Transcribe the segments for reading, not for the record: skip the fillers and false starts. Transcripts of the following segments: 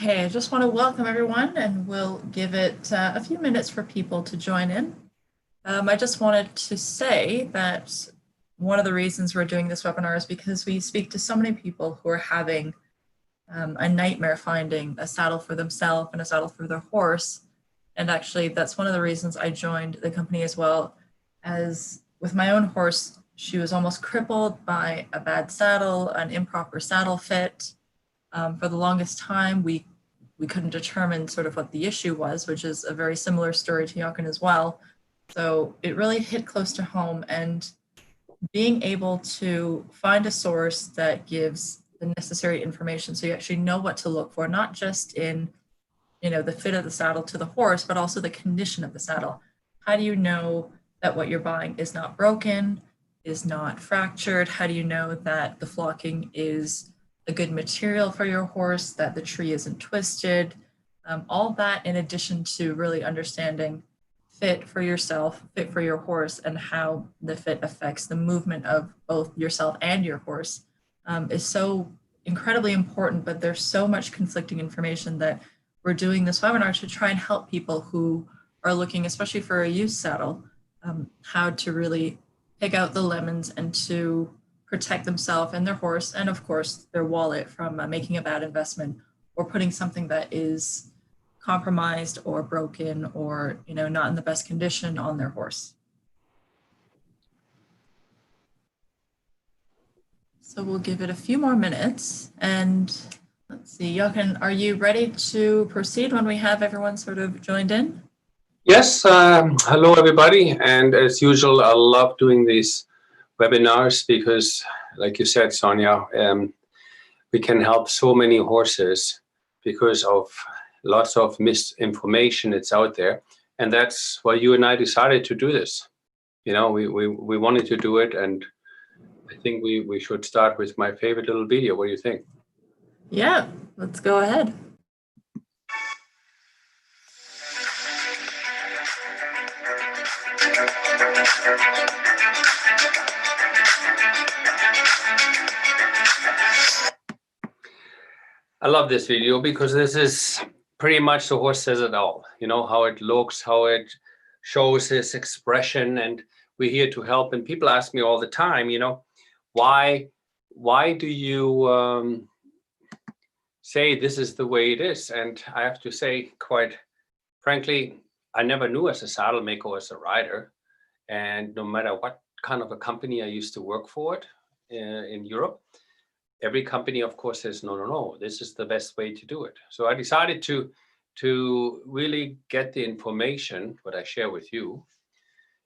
Okay, I just want to welcome everyone and we'll give it a few minutes for people to join in. I just wanted to say that one of the reasons we're doing this webinar is because we speak to so many people who are having a nightmare finding a saddle for themselves and a saddle for their horse. And actually, that's one of the reasons I joined the company as well. As with my own horse, she was almost crippled by a bad saddle, an improper saddle fit. For the longest time, we couldn't determine sort of what the issue was, which is a very similar story to Jochen as well. So it really hit close to home, and being able to find a source that gives the necessary information so you actually know what to look for, not just in the fit of the saddle to the horse, but also the condition of the saddle. How do you know that what you're buying is not broken, is not fractured? How do you know that the flocking is a good material for your horse, that the tree isn't twisted? All that in addition to really understanding fit for yourself, fit for your horse, and how the fit affects the movement of both yourself and your horse is so incredibly important, but there's so much conflicting information that we're doing this webinar to try and help people who are looking, especially for a used saddle, how to really pick out the lemons and to protect themselves and their horse, and of course their wallet from making a bad investment or putting something that is compromised or broken or not in the best condition on their horse. So we'll give it a few more minutes, and let's see, Jochen, are you ready to proceed when we have everyone sort of joined in? Yes, hello everybody, and as usual, I love doing these webinars because, like you said, Sonia, we can help so many horses because of lots of misinformation that's out there, and that's why you and I decided to do this. We wanted to do it, and I think we should start with my favorite little video. What do you think? Yeah, let's go ahead. I love this video because this is pretty much the horse says it all. How it looks, how it shows his expression, and we're here to help. And people ask me all the time, why do you say this is the way it is? And I have to say, quite frankly, I never knew as a saddle maker or as a rider, and no matter what kind of a company I used to work for it in Europe, every company, of course, says, no, this is the best way to do it. So I decided to really get the information, what I share with you,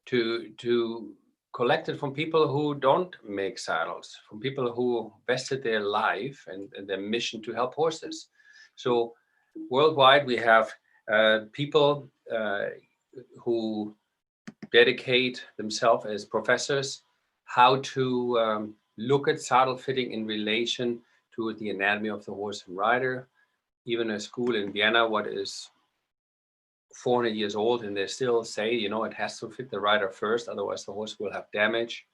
to collect it from people who don't make saddles, from people who vested their life and their mission to help horses. So worldwide, we have people who dedicate themselves as professors how to look at saddle fitting in relation to the anatomy of the horse and rider. Even a school in Vienna, what is 400 years old, and they still say, it has to fit the rider first, otherwise the horse will have damage.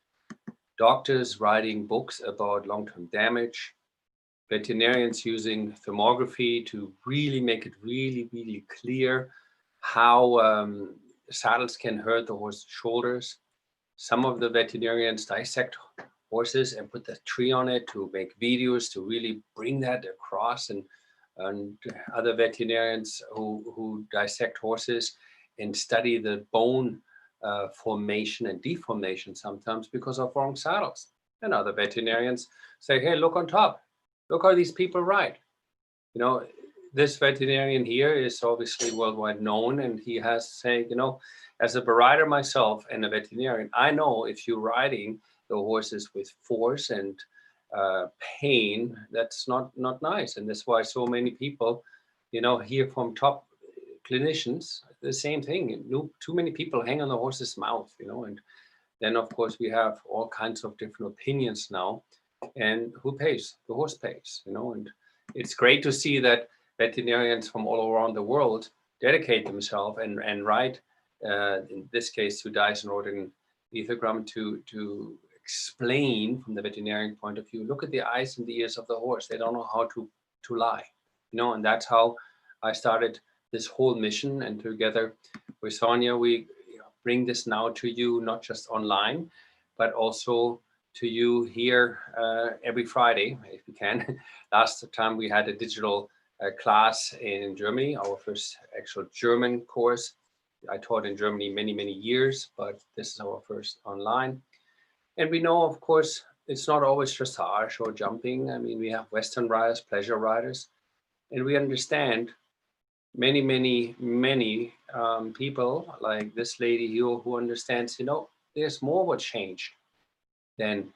Doctors writing books about long-term damage. Veterinarians using thermography to really make it really clear how saddles can hurt the horse's shoulders. Some of the veterinarians dissect horses and put the tree on it to make videos to really bring that across, and other veterinarians who dissect horses and study the bone formation and deformation sometimes because of wrong saddles. And other veterinarians say, hey, look on top, look how these people ride. This veterinarian here is obviously worldwide known, and he has said, as a rider myself and a veterinarian, I know if you're riding the horses with force and pain, that's not nice. And that's why so many people, hear from top clinicians, the same thing. Too many people hang on the horse's mouth, and then of course we have all kinds of different opinions now. And who pays? The horse pays, and it's great to see that veterinarians from all around the world dedicate themselves and write, in this case, to Dyson Rodin Ethogram to explain from the veterinarian point of view. Look at the eyes and the ears of the horse. They don't know how to lie. and that's how I started this whole mission. And together with Sonia, we bring this now to you, not just online, but also to you here every Friday, if we can. Last time we had a digital class in Germany, our first actual German course. I taught in Germany many, many years, but this is our first online. And we know, of course, it's not always dressage or jumping. I mean, we have Western riders, pleasure riders, and we understand many, many, many people like this lady here who understands, there's more what changed than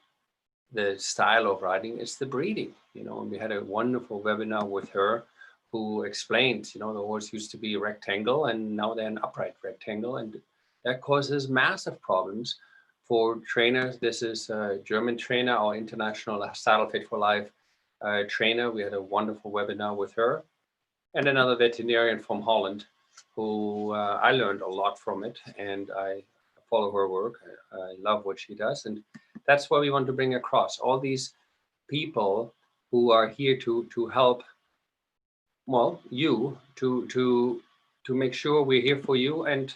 the style of riding. It's the breeding, and we had a wonderful webinar with her who explained, the horse used to be a rectangle and now they're an upright rectangle. And that causes massive problems for trainers. This is a German trainer, our international Saddlefit for Life trainer. We had a wonderful webinar with her. And another veterinarian from Holland who I learned a lot from it, and I follow her work. I love what she does. And that's what we want to bring across. All these people who are here to help, well, you to make sure we're here for you, and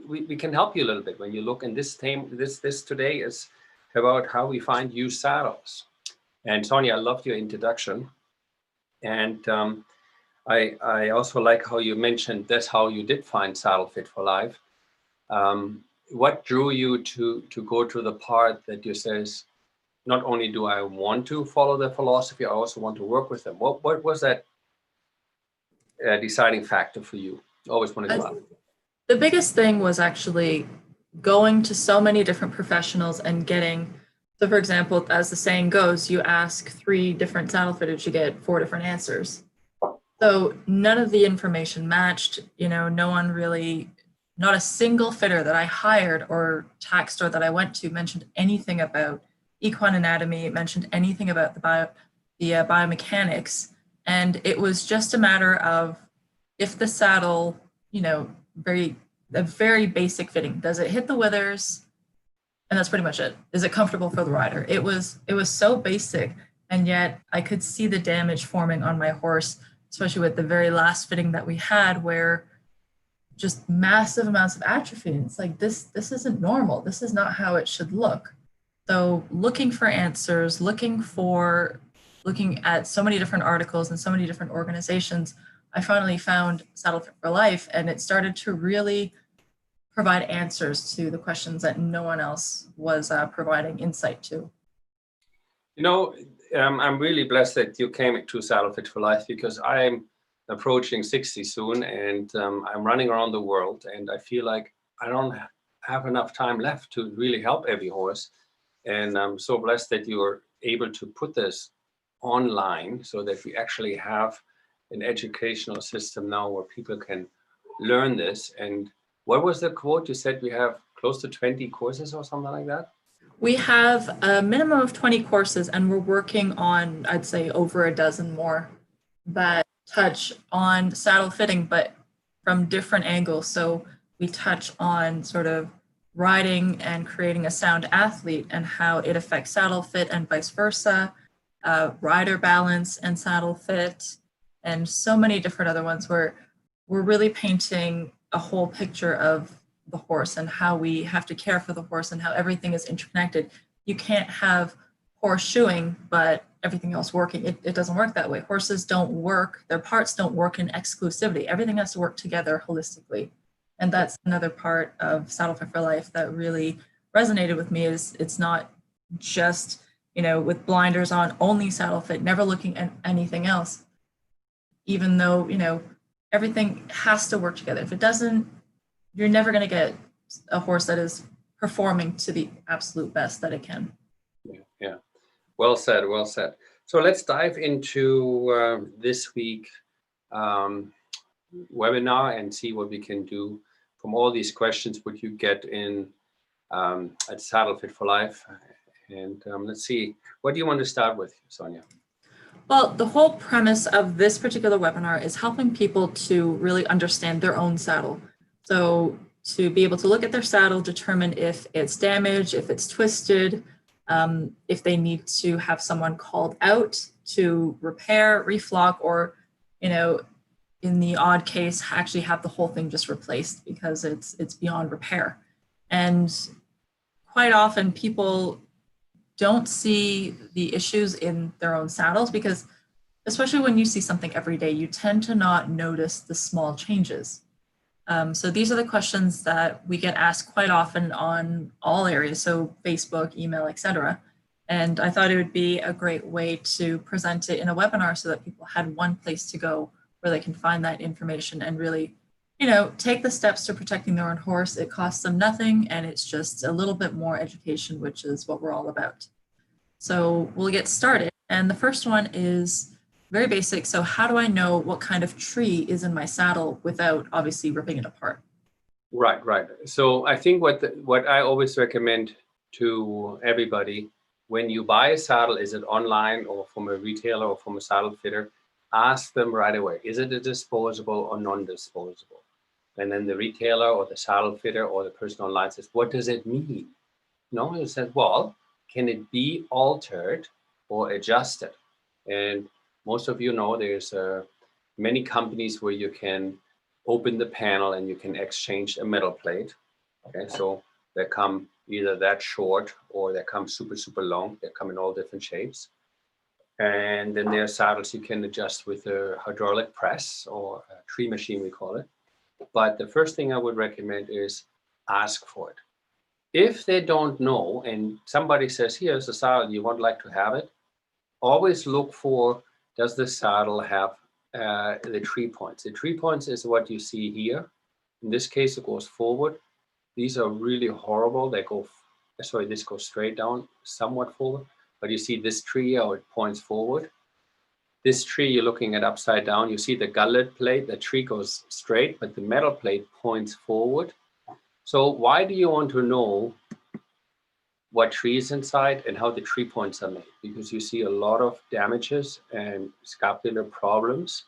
we can help you a little bit. When you look in this today is about how we find used saddles. And Sonia, I loved your introduction. And I also like how you mentioned that's how you did find Saddlefit for Life. What drew you to go to the part that you says, not only do I want to follow the philosophy, I also want to work with them. What was that deciding factor for you? Always wanted to. The biggest thing was actually going to so many different professionals and getting, so for example, as the saying goes, you ask 3 different saddle fitters, you get 4 different answers. So none of the information matched, no one really, not a single fitter that I hired or tack store that I went to mentioned anything about equine anatomy, mentioned anything about the biomechanics. And it was just a matter of if the saddle, a very basic fitting, does it hit the withers? And that's pretty much it. Is it comfortable for the rider? It was so basic, and yet I could see the damage forming on my horse, especially with the very last fitting that we had, where just massive amounts of atrophy. And it's like, this isn't normal. This is not how it should look. So looking for answers, looking at so many different articles and so many different organizations, I finally found Saddlefit for Life, and it started to really provide answers to the questions that no one else was providing insight to. I'm really blessed that you came to Saddlefit for Life, because I'm approaching 60 soon, and I'm running around the world, and I feel like I don't have enough time left to really help every horse. And I'm so blessed that you're able to put this online so that we actually have an educational system now where people can learn this. And what was the quote? You said we have close to 20 courses or something like that? We have a minimum of 20 courses, and we're working on, I'd say, over a dozen more that touch on saddle fitting, but from different angles. So we touch on sort of riding and creating a sound athlete and how it affects saddle fit and vice versa, rider balance and saddle fit, and so many different other ones where we're really painting a whole picture of the horse and how we have to care for the horse and how everything is interconnected. You can't have horse shoeing, but everything else working. It doesn't work that way. Horses don't work, their parts don't work in exclusivity. Everything has to work together holistically. And that's another part of Saddlefit for Life that really resonated with me, is it's not just, with blinders on, only saddle fit, never looking at anything else. Even though, everything has to work together. If it doesn't, you're never going to get a horse that is performing to the absolute best that it can. Yeah. Well said. Well said. So let's dive into this week webinar and see what we can do from all these questions, what you get in at Saddlefit for Life. And let's see, what do you want to start with, Sonia? Well, the whole premise of this particular webinar is helping people to really understand their own saddle. So to be able to look at their saddle, determine if it's damaged, if it's twisted, if they need to have someone called out, to repair, reflock, or, you know, in the odd case, actually have the whole thing just replaced because it's beyond repair. And quite often people don't see the issues in their own saddles because, especially when you see something every day, you tend to not notice the small changes. So these are the questions that we get asked quite often on all areas, so Facebook, email, etc. And I thought it would be a great way to present it in a webinar so that people had one place to go where they can find that information and really, you know, take the steps to protecting their own horse. It costs them nothing, and it's just a little bit more education, which is what we're all about. So we'll get started. And the first one is very basic. So how do I know what kind of tree is in my saddle without obviously ripping it apart? Right, right. So I think what I always recommend to everybody, when you buy a saddle, is it online or from a retailer or from a saddle fitter, ask them right away, is it a disposable or non-disposable? And then the retailer or the saddle fitter or the person online says, what does it mean? No, it says, well, can it be altered or adjusted? And most of you know there's many companies where you can open the panel and you can exchange a metal plate. Okay, so they come either that short or they come super, super long. They come in all different shapes. And then there are saddles you can adjust with a hydraulic press or a tree machine, we call it. But the first thing I would recommend is ask for it. If they don't know and somebody says, here's a saddle, you would like to have it, always look for, does the saddle have the tree points? The tree points is what you see here. In this case, it goes forward. These are really horrible. They go, sorry, this goes straight down, somewhat forward. But you see this tree, how it points forward. This tree you're looking at upside down, you see the gullet plate, the tree goes straight, but the metal plate points forward. So why do you want to know what tree is inside and how the tree points are made? Because you see a lot of damages and scapular problems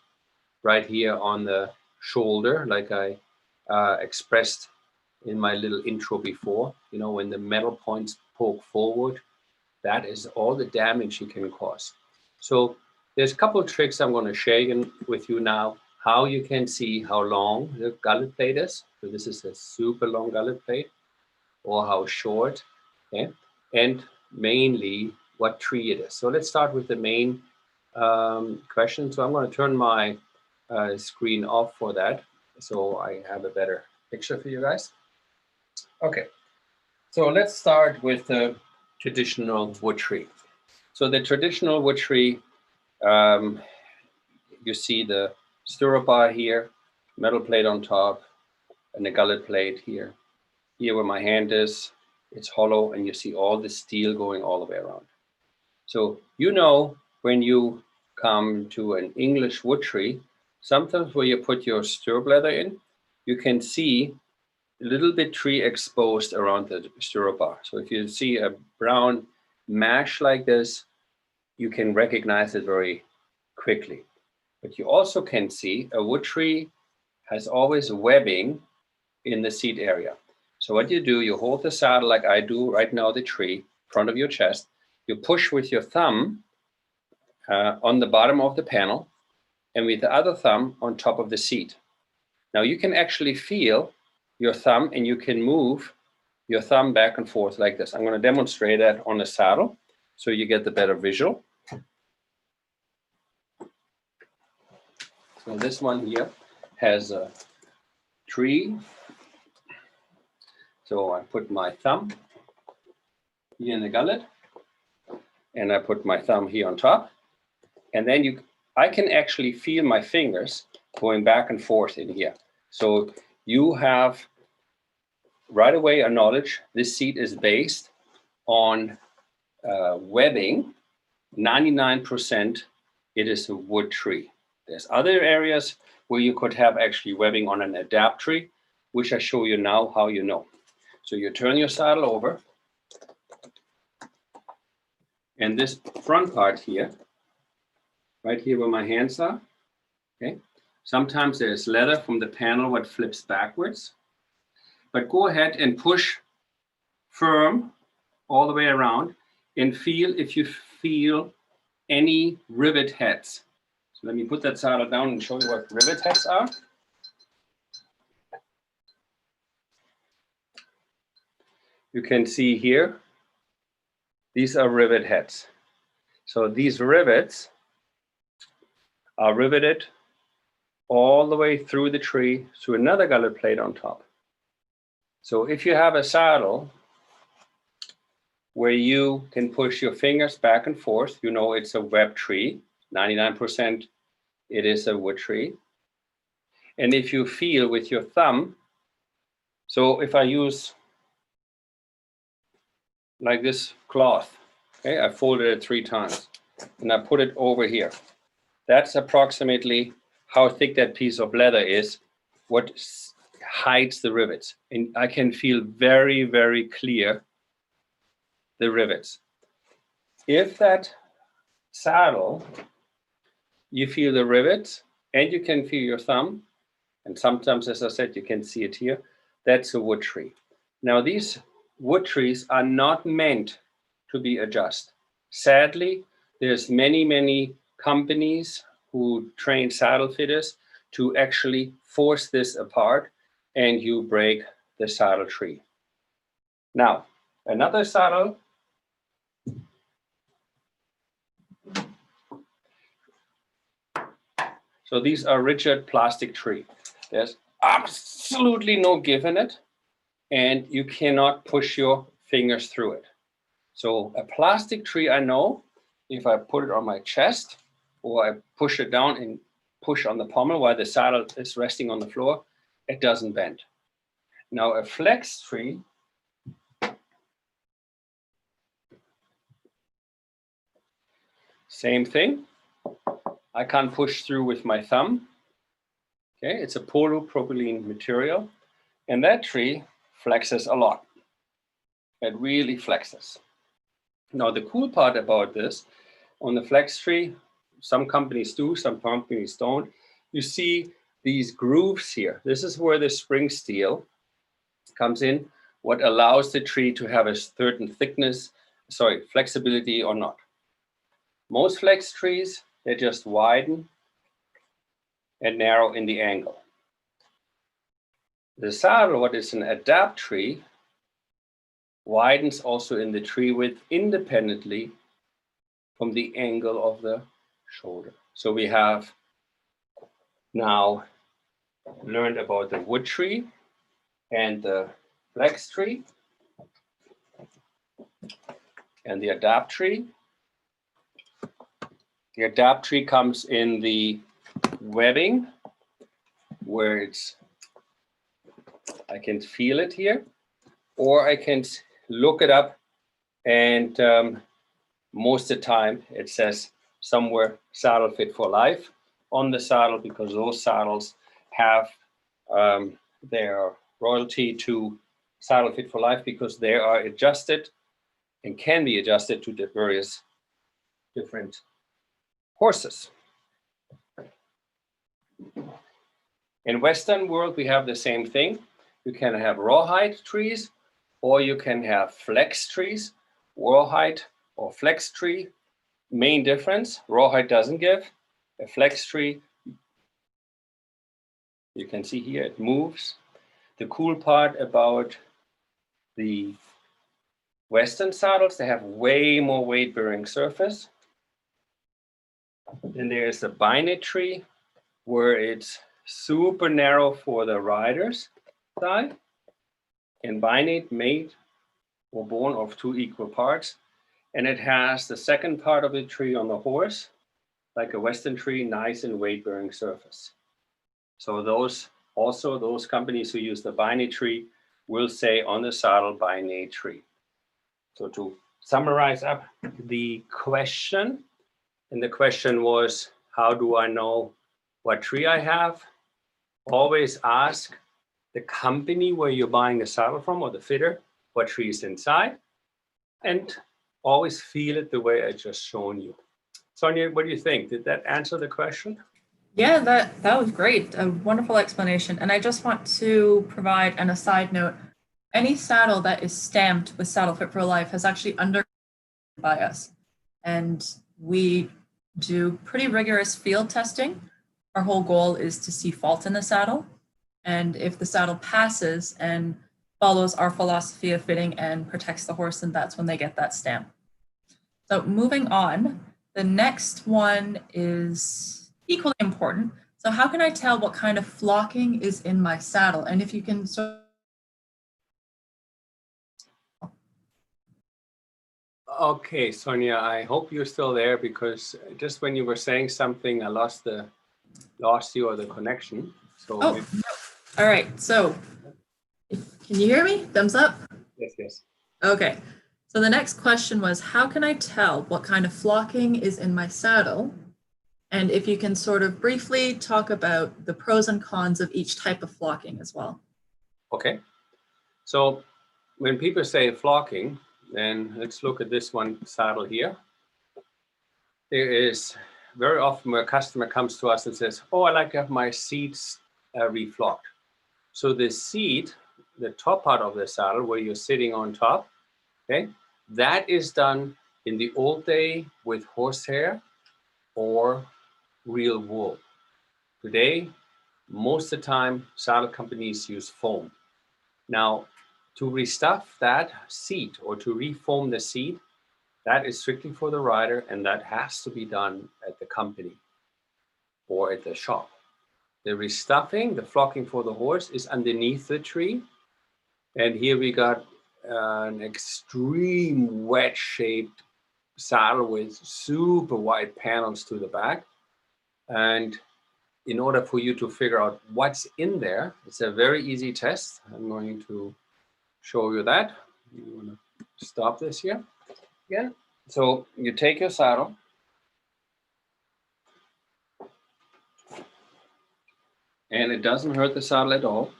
right here on the shoulder, like I expressed in my little intro before. You know, when the metal points poke forward, that is all the damage you can cause. So there's a couple of tricks I'm going to share with you now, how you can see how long the gullet plate is. So this is a super long gullet plate, or how short, okay? And mainly what tree it is. So let's start with the main question. So I'm going to turn my screen off for that, so I have a better picture for you guys. Okay, so let's start with the traditional wood tree. So the traditional wood tree, you see the stirrup bar here, metal plate on top, and the gullet plate here. Here where my hand is, it's hollow, and you see all the steel going all the way around. So you know, when you come to an English wood tree, sometimes where you put your stirrup leather in, you can see a little bit tree exposed around the stirrup bar. So if you see a brown mash like this, you can recognize it very quickly. But you also can see a wood tree has always webbing in the seat area. So what you do, you hold the saddle like I do right now, the tree, in front of your chest. You push with your thumb on the bottom of the panel and with the other thumb on top of the seat. Now you can actually feel your thumb and you can move your thumb back and forth like this. I'm going to demonstrate that on the saddle so you get the better visual. So this one here has a tree. So I put my thumb here in the gullet and I put my thumb here on top. And then I can actually feel my fingers going back and forth in here. So you have right away a knowledge this seat is based on webbing. 99% it is a wood tree. There's other areas where you could have actually webbing on an adapt tree, which I show you now how you know. So you turn your saddle over, and this front part here, right here where my hands are, okay? Sometimes there's leather from the panel what flips backwards, but go ahead and push firm all the way around and feel if you feel any rivet heads. So let me put that saddle down and show you what rivet heads are. You can see here, these are rivet heads. So these rivets are riveted all the way through the tree to another gullet plate on top. So if you have a saddle where you can push your fingers back and forth, you know it's a web tree, 99% it is a wood tree. And if you feel with your thumb, so if I use like this cloth, okay, I folded it 3 times and I put it over here. That's approximately how thick that piece of leather is, what hides the rivets. And I can feel very, very clear the rivets. If that saddle, you feel the rivets and you can feel your thumb, and sometimes, as I said, you can see it here, that's a wood tree. Now, these wood trees are not meant to be adjusted. Sadly, there's many, many companies who train saddle fitters to actually force this apart, and you break the saddle tree. Now, another saddle. So these are rigid plastic tree. There's absolutely no give in it, and you cannot push your fingers through it. So a plastic tree, I know, if I put it on my chest or I push it down and push on the pommel while the saddle is resting on the floor, it doesn't bend. Now a flex tree, same thing. I can't push through with my thumb. Okay, it's a polypropylene material, and that tree flexes a lot. It really flexes. Now the cool part about this, on the flex tree, some companies do, some companies don't. You see these grooves here. This is where the spring steel comes in, what allows the tree to have a certain thickness, flexibility or not. Most flex trees, they just widen and narrow in the angle. The saddle, what is an adapt tree, widens also in the tree width independently from the angle of the shoulder. So we have now learned about the wood tree and the flex tree and the adapt tree. The adapt tree comes in the webbing where it's, I can feel it here, or I can look it up, and most of the time it says somewhere Saddlefit for life on the saddle, because those saddles have their royalty to Saddlefit for life, because they are adjusted and can be adjusted to the various different horses. In Western world, we have the same thing. You can have rawhide trees, or you can have flex trees. Rawhide or flex tree, main difference, rawhide doesn't give. A flex tree, you can see here, it moves. The cool part about the Western saddles, they have way more weight-bearing surface. Then there's a binet tree where it's super narrow for the rider's side, and binet made or born of 2 equal parts. And it has the second part of the tree on the horse, like a Western tree, nice and weight-bearing surface. So those companies who use the binet tree will say on the saddle binet tree. So to summarize up the question, and the question was, how do I know what tree I have? Always ask the company where you're buying the saddle from, or the fitter, what tree is inside, and always feel it the way I just shown you. Sonia, what do you think? Did that answer the question? Yeah, that was great. A wonderful explanation. And I just want to provide an aside note. Any saddle that is stamped with Saddlefit for Life has actually undergone by us. And we do pretty rigorous field testing. Our whole goal is to see fault in the saddle. And if the saddle passes and follows our philosophy of fitting and protects the horse, then that's when they get that stamp. So moving on, the next one is equally important. So how can I tell what kind of flocking is in my saddle? And if you can sort Okay, Sonia, I hope you're still there, because just when you were saying something, I lost you or the connection. So oh, no. All right. So can you hear me? Thumbs up. yes. Okay. So the next question was, how can I tell what kind of flocking is in my saddle? And if you can sort of briefly talk about the pros and cons of each type of flocking as well. Okay. So when people say flocking, then let's look at this one saddle here. There is very often where a customer comes to us and says, oh, I like to have my seats reflocked. So the seat, the top part of the saddle where you're sitting on top, okay, that is done in the old day with horsehair or real wool. Today, most of the time, saddle companies use foam. Now, to restuff that seat or to reform the seat, that is strictly for the rider, and that has to be done at the company or at the shop. The restuffing, the flocking for the horse, is underneath the tree. And here we got an extreme wedge-shaped saddle with super wide panels to the back. And in order for you to figure out what's in there, it's a very easy test. I'm going to show you that. You want to stop this here again. So you take your saddle, and it doesn't hurt the saddle at all.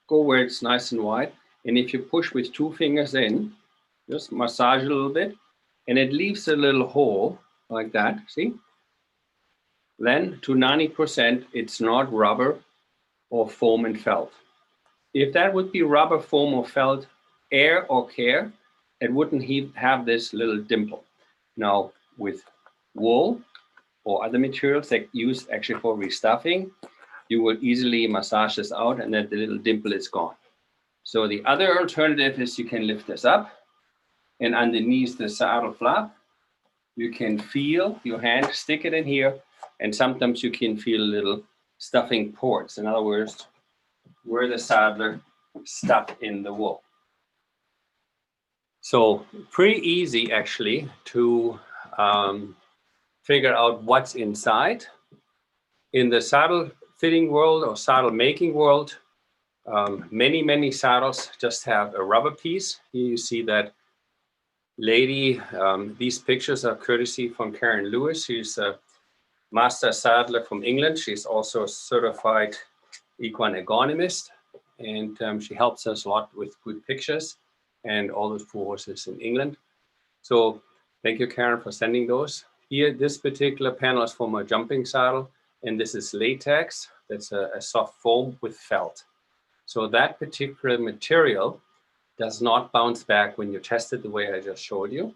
Go where it's nice and wide. And if you push with 2 fingers in, just massage it a little bit, and it leaves a little hole like that, see? Then to 90%, it's not rubber or foam and felt. If that would be rubber, foam, or felt, air or care, it wouldn't have this little dimple. Now, with wool or other materials that used actually for restuffing, you would easily massage this out and then the little dimple is gone. So the other alternative is you can lift this up, and underneath the saddle flap, you can feel your hand, stick it in here, and sometimes you can feel little stuffing ports. In other words, where the saddler stuffed in the wool. So pretty easy actually to figure out what's inside. In the saddle fitting world or saddle making world, many saddles just have a rubber piece. Here you see that lady. These pictures are courtesy from Karen Lewis. She's a master saddler from England. She's also a certified equine ergonomist, and she helps us a lot with good pictures and all the horses in England. So thank you, Karen, for sending those. Here, this particular panel is from a jumping saddle, and this is latex. That's a soft foam with felt. So that particular material does not bounce back when you test it the way I just showed you.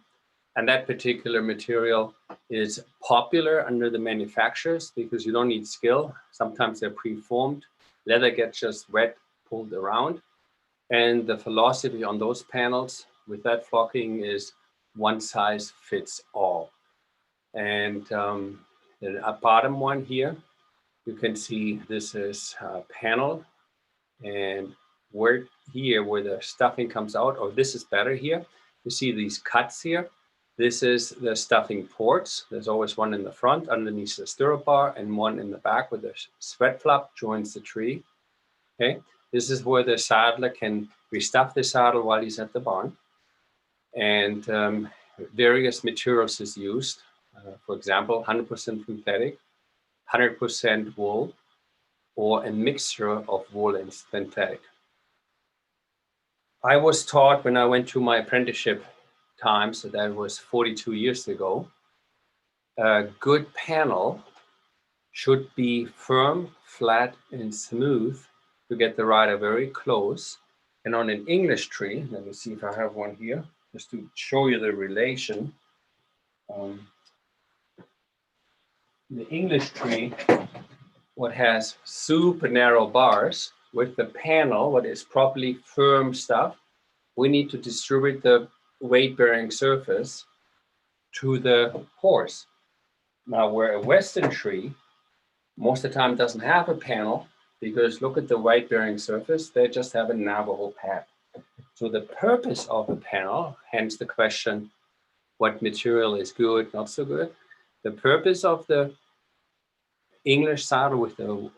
And that particular material is popular under the manufacturers because you don't need skill. Sometimes they're pre-formed. Leather gets just wet, pulled around. And the philosophy on those panels with that flocking is one size fits all. And the bottom one here, you can see this is a panel, and where the stuffing comes out, or this is better here. You see these cuts here. This is the stuffing ports. There's always one in the front underneath the stirrup bar and one in the back where the sweat flap joins the tree. Okay, this is where the saddler can restuff the saddle while he's at the barn. And various materials is used. For example, 100% synthetic, 100% wool, or a mixture of wool and synthetic. I was taught when I went to my apprenticeship times, so that was 42 years ago, a good panel should be firm, flat, and smooth to get the rider very close. And on an English tree, let me see if I have one here, just to show you the relation. the English tree, what has super narrow bars with the panel, what is properly firm stuff, we need to distribute the weight-bearing surface to the horse. Now, where a Western tree, most of the time doesn't have a panel, because look at the weight-bearing surface, they just have a Navajo pad. So the purpose of the panel, hence the question, what material is good, not so good? The purpose of the English saddle with the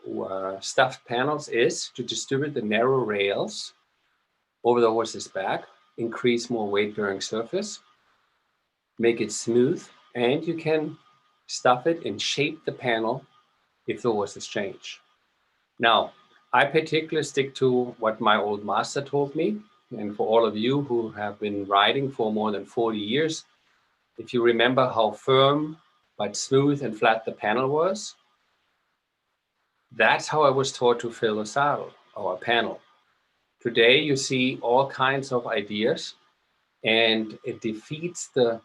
stuffed panels is to distribute the narrow rails over the horse's back, increase more weight-bearing surface, make it smooth, and you can stuff it and shape the panel if the horse is changed. Now, I particularly stick to what my old master told me, and for all of you who have been riding for more than 40 years, if you remember how firm but smooth and flat the panel was, that's how I was taught to fill a saddle or a panel. Today, you see all kinds of ideas, and it defeats the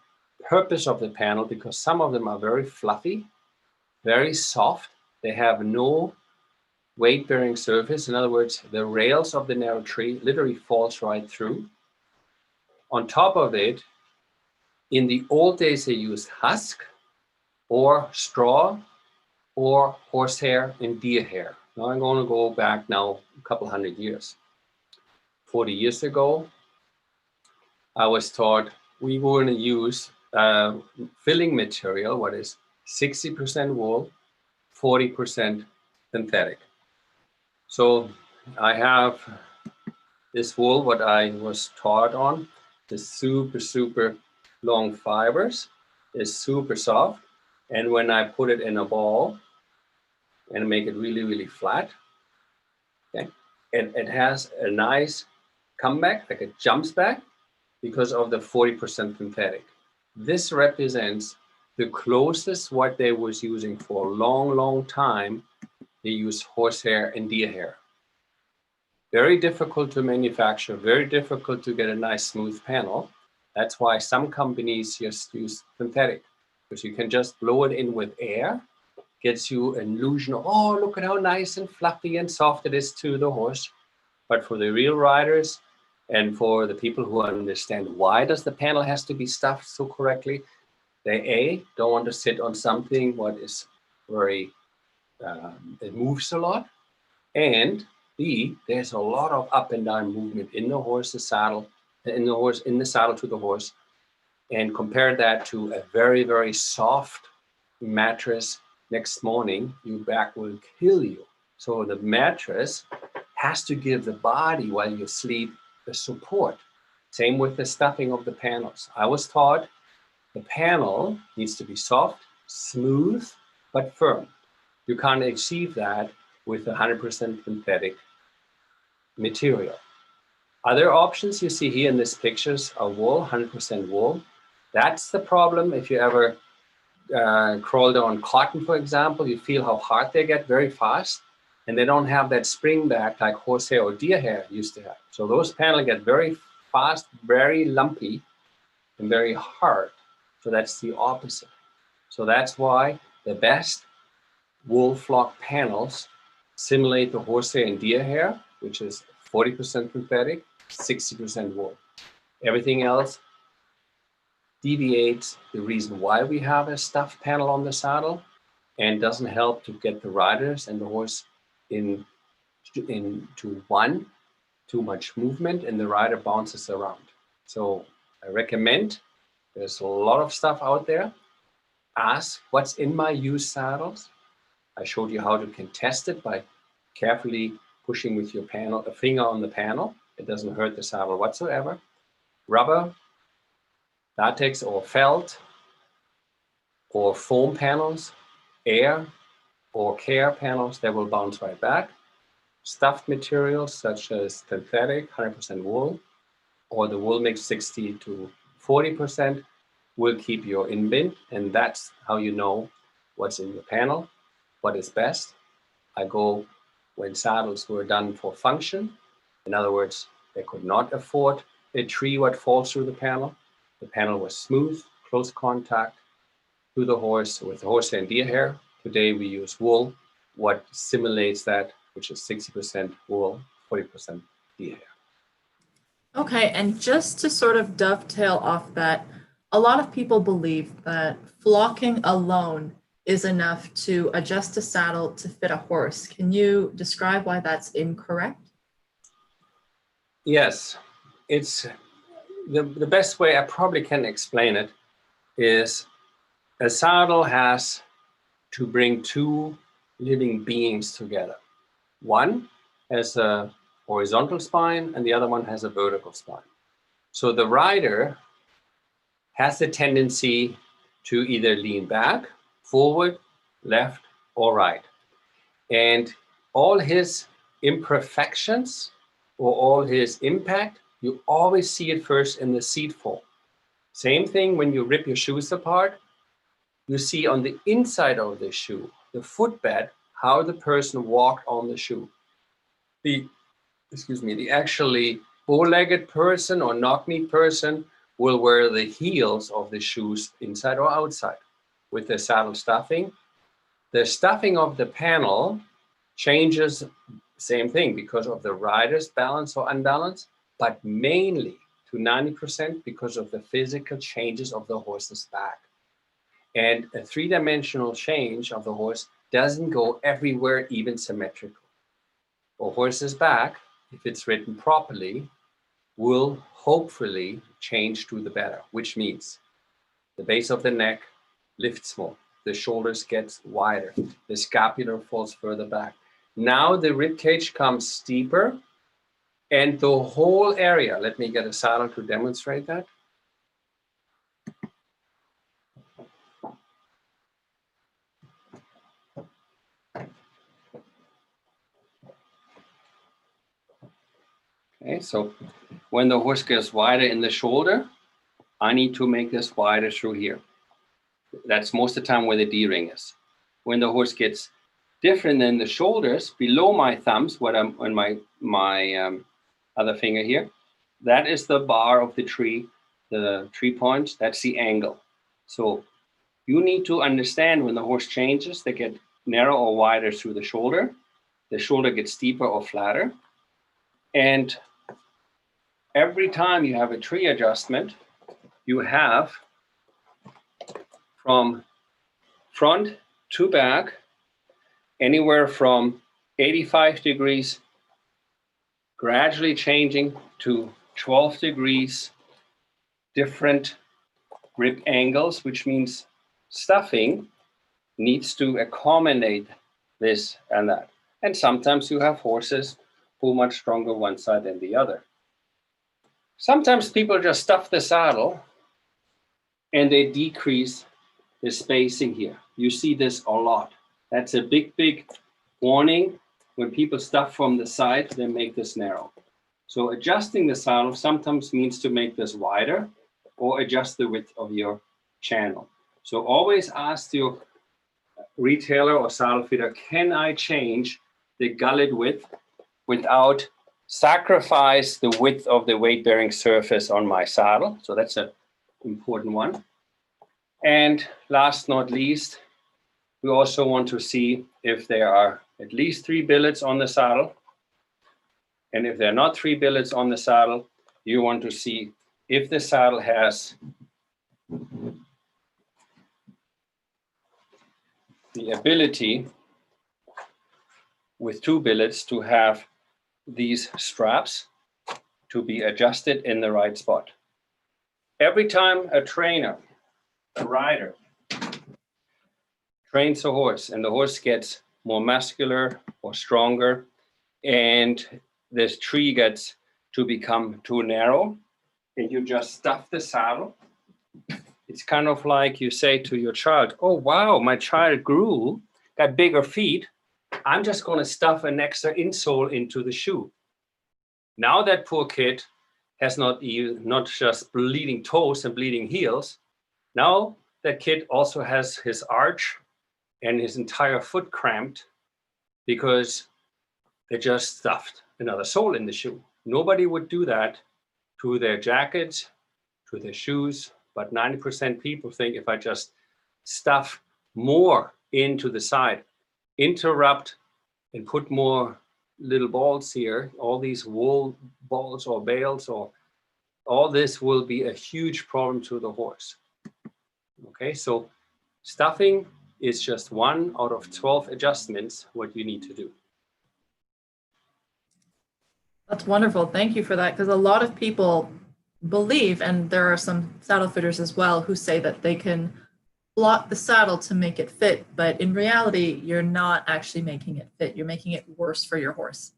purpose of the panel because some of them are very fluffy, very soft. They have no weight-bearing surface. In other words, the rails of the narrow tree literally falls right through. On top of it, in the old days, they used husk or straw or horsehair and deer hair. Now I'm going to go back now a couple hundred years. 40 years ago, I was taught we were going to use filling material, what is 60% wool, 40% synthetic. So I have this wool, what I was taught on, the super long fibers, is super soft. And when I put it in a ball and make it really flat, okay, it has a nice comeback, like it jumps back because of the 40% synthetic. This represents the closest what they was using for a long time. They use horsehair and deer hair. Very difficult to manufacture, very difficult to get a nice smooth panel. That's why some companies just use synthetic, because you can just blow it in with air, gets you an illusion of, oh, look at how nice and fluffy and soft it is to the horse. But for the real riders and for the people who understand why does the panel has to be stuffed so correctly, they don't want to sit on something what is very, it moves a lot, and B, there's a lot of up and down movement in the horse's saddle, in the saddle to the horse, and compare that to a very soft mattress. Next morning, your back will kill you. So the mattress has to give the body while you sleep the support. Same with the stuffing of the panels. I was taught the panel needs to be soft, smooth, but firm. You can't achieve that with 100% synthetic material. Other options you see here in these pictures are wool, 100% wool. That's the problem if you ever crawled on cotton, for example. You feel how hard they get very fast, and they don't have that spring back like horsehair or deer hair used to have. So those panels get very fast, very lumpy, and very hard. So that's the opposite. So that's why the best wool flock panels simulate the horsehair and deer hair, which is 40% synthetic, 60% wool. Everything else deviates the reason why we have a stuffed panel on the saddle and doesn't help to get the riders and the horse into one, too much movement, and the rider bounces around. So I recommend, there's a lot of stuff out there. Ask what's in my used saddles. I showed you how you can test it by carefully pushing with your panel, a finger on the panel. It doesn't hurt the saddle whatsoever. Rubber, latex or felt, or foam panels, air or care panels, they will bounce right back. Stuffed materials such as synthetic, 100% wool, or the wool mix 60 to 40% will keep your inbind, and that's how you know what's in the panel, what is best. I go when saddles were done for function. In other words, they could not afford a tree what falls through the panel. The panel was smooth, close contact to the horse with horsehair and deer hair. Today we use wool, what simulates that, which is 60% wool, 40% deer hair. Okay, and just to sort of dovetail off that, a lot of people believe that flocking alone is enough to adjust a saddle to fit a horse. Can you describe why that's incorrect? Yes, it's the best way I probably can explain it is a saddle has to bring two living beings together. One has a horizontal spine and the other one has a vertical spine. So the rider has the tendency to either lean back, forward, left, or right. And all his imperfections or all his impact, you always see it first in the seat fold. Same thing when you rip your shoes apart, you see on the inside of the shoe, the footbed, how the person walked on the shoe. The actually bow-legged person or knock-knee person will wear the heels of the shoes inside or outside. With the saddle stuffing, the stuffing of the panel changes, same thing, because of the rider's balance or unbalance, but mainly to 90% because of the physical changes of the horse's back. And a three-dimensional change of the horse doesn't go everywhere even symmetrical. A horse's back, if it's ridden properly, will hopefully change to the better, which means the base of the neck lifts more, the shoulders get wider, the scapular falls further back. Now the rib cage comes steeper and the whole area, let me get a saddle to demonstrate that. Okay, so when the horse gets wider in the shoulder, I need to make this wider through here. That's most of the time where the D-ring is. When the horse gets different than the shoulders, below my thumbs, what I'm on my other finger here, that is the bar of the tree points, that's the angle. So you need to understand when the horse changes, they get narrow or wider through the shoulder gets steeper or flatter. And every time you have a tree adjustment, you have from front to back, anywhere from 85 degrees, gradually changing to 12 degrees, different grip angles, which means stuffing needs to accommodate this and that. And sometimes you have horses who are much stronger one side than the other. Sometimes people just stuff the saddle and they decrease the spacing here. You see this a lot. That's a big, big warning. When people stuff from the side, they make this narrow. So adjusting the saddle sometimes means to make this wider or adjust the width of your channel. So always ask your retailer or saddle fitter, can I change the gullet width without sacrifice the width of the weight-bearing surface on my saddle? So that's an important one. And last not least, we also want to see if there are at least 3 billets on the saddle. And if there are not 3 billets on the saddle, you want to see if the saddle has the ability with 2 billets to have these straps to be adjusted in the right spot. Every time a trainer, a rider, trains a horse and the horse gets more muscular or stronger and this tree gets to become too narrow and you just stuff the saddle, it's kind of like you say to your child, oh wow, my child grew, got bigger feet, I'm just going to stuff an extra insole into the shoe. Now that poor kid has not just bleeding toes and bleeding heels, now that kid also has his arch and his entire foot cramped because they just stuffed another sole in the shoe. Nobody would do that to their jackets, to their shoes, but 90% people think if I just stuff more into the side, interrupt and put more little balls here, all these wool balls or bales, or all this will be a huge problem to the horse. Okay, so stuffing is just 1 out of 12 adjustments what you need to do. That's wonderful. Thank you for that. Because a lot of people believe, and there are some saddle fitters as well, who say that they can block the saddle to make it fit. But in reality, you're not actually making it fit. You're making it worse for your horse.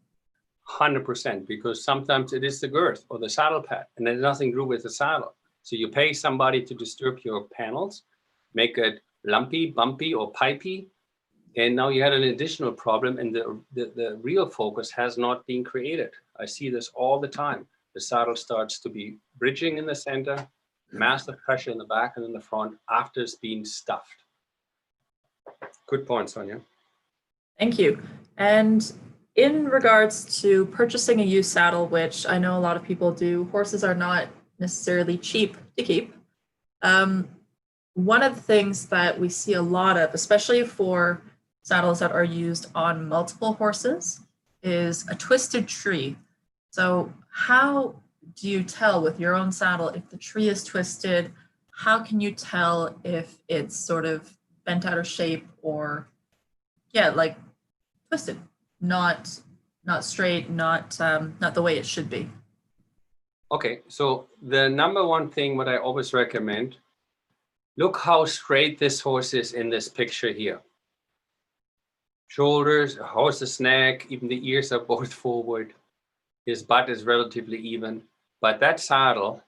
100%, because sometimes it is the girth or the saddle pad, and there's nothing to do with the saddle. So you pay somebody to disturb your panels, make it lumpy, bumpy, or pipey, and now you had an additional problem, and the real focus has not been created. I see this all the time. The saddle starts to be bridging in the center, massive pressure in the back and in the front after it's been stuffed. Good point, Sonia. Thank you. And in regards to purchasing a used saddle, which I know a lot of people do, horses are not necessarily cheap to keep. One of the things that we see a lot of, especially for saddles that are used on multiple horses, is a twisted tree. So how do you tell with your own saddle if the tree is twisted? How can you tell if it's sort of bent out of shape or, yeah, like twisted, not straight, not the way it should be? Okay, so the number one thing what I always recommend, look how straight this horse is in this picture here. Shoulders, horse's neck, even the ears are both forward. His butt is relatively even, but that saddle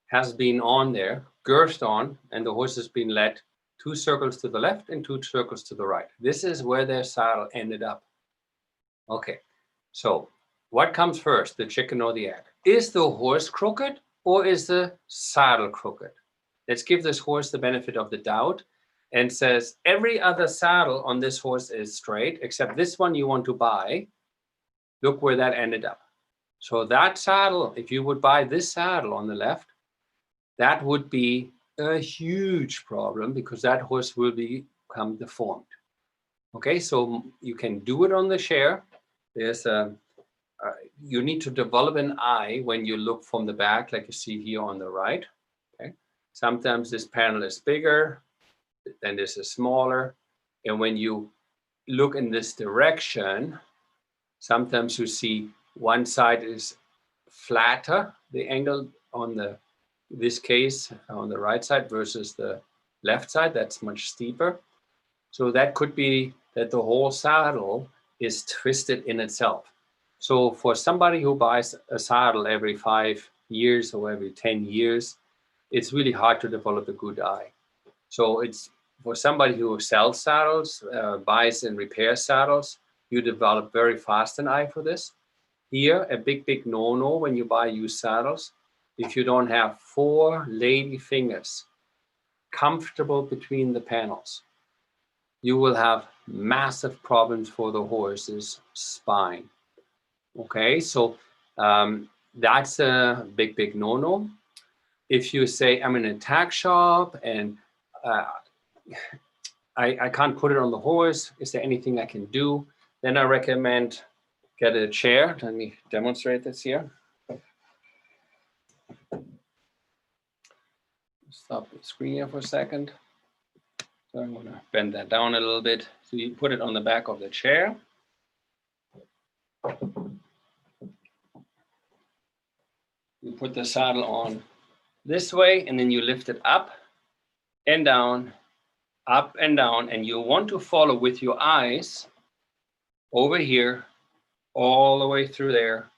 has been on there, girthed on, and the horse has been led 2 circles to the left and 2 circles to the right. This is where their saddle ended up. Okay, so what comes first, the chicken or the egg? Is the horse crooked or is the saddle crooked? Let's give this horse the benefit of the doubt and says every other saddle on this horse is straight except this one you want to buy. Look where that ended up. So that saddle, if you would buy this saddle on the left, that would be a huge problem because that horse will become deformed. Okay, so you can do it on the share. There's you need to develop an eye when you look from the back, like you see here on the right. Okay, sometimes this panel is bigger, then this is smaller, and when you look in this direction, sometimes you see one side is flatter, the angle on this case on the right side versus the left side, that's much steeper. So that could be that the whole saddle is twisted in itself. So for somebody who buys a saddle every 5 years or every 10 years, it's really hard to develop a good eye. So it's for somebody who sells saddles, buys and repairs saddles, you develop very fast an eye for this. Here, a big no-no when you buy used saddles, if you don't have 4 lady fingers comfortable between the panels, you will have massive problems for the horse's spine. Okay, so that's a big no-no. If you say, I'm in a tack shop and I can't put it on the horse, is there anything I can do? Then I recommend get a chair. Let me demonstrate this here. Stop the screen here for a second. So I'm gonna bend that down a little bit. So you put it on the back of the chair. You put the saddle on this way, and then you lift it up and down, and you want to follow with your eyes over here, all the way through there,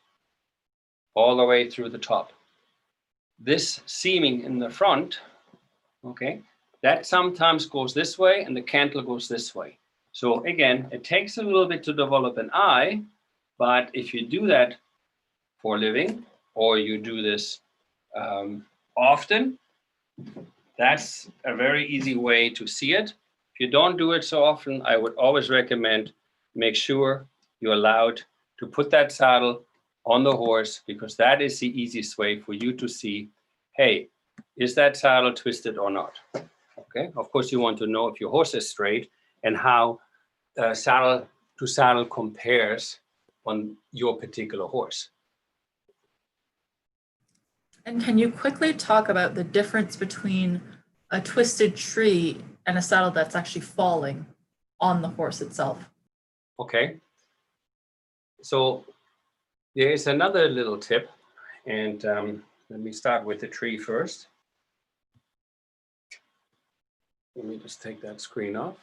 all the way through the top. This seaming in the front, okay, that sometimes goes this way and the cantle goes this way. So again, it takes a little bit to develop an eye, but if you do that for a living, or you do this often, that's a very easy way to see it. If you don't do it so often, I would always recommend make sure you're allowed to put that saddle on the horse, because that is the easiest way for you to see, hey, is that saddle twisted or not? Okay, of course you want to know if your horse is straight and how saddle to saddle compares on your particular horse. And can you quickly talk about the difference between a twisted tree and a saddle that's actually falling on the horse itself? Okay. So there is another little tip, and let me start with the tree first. Let me just take that screen off.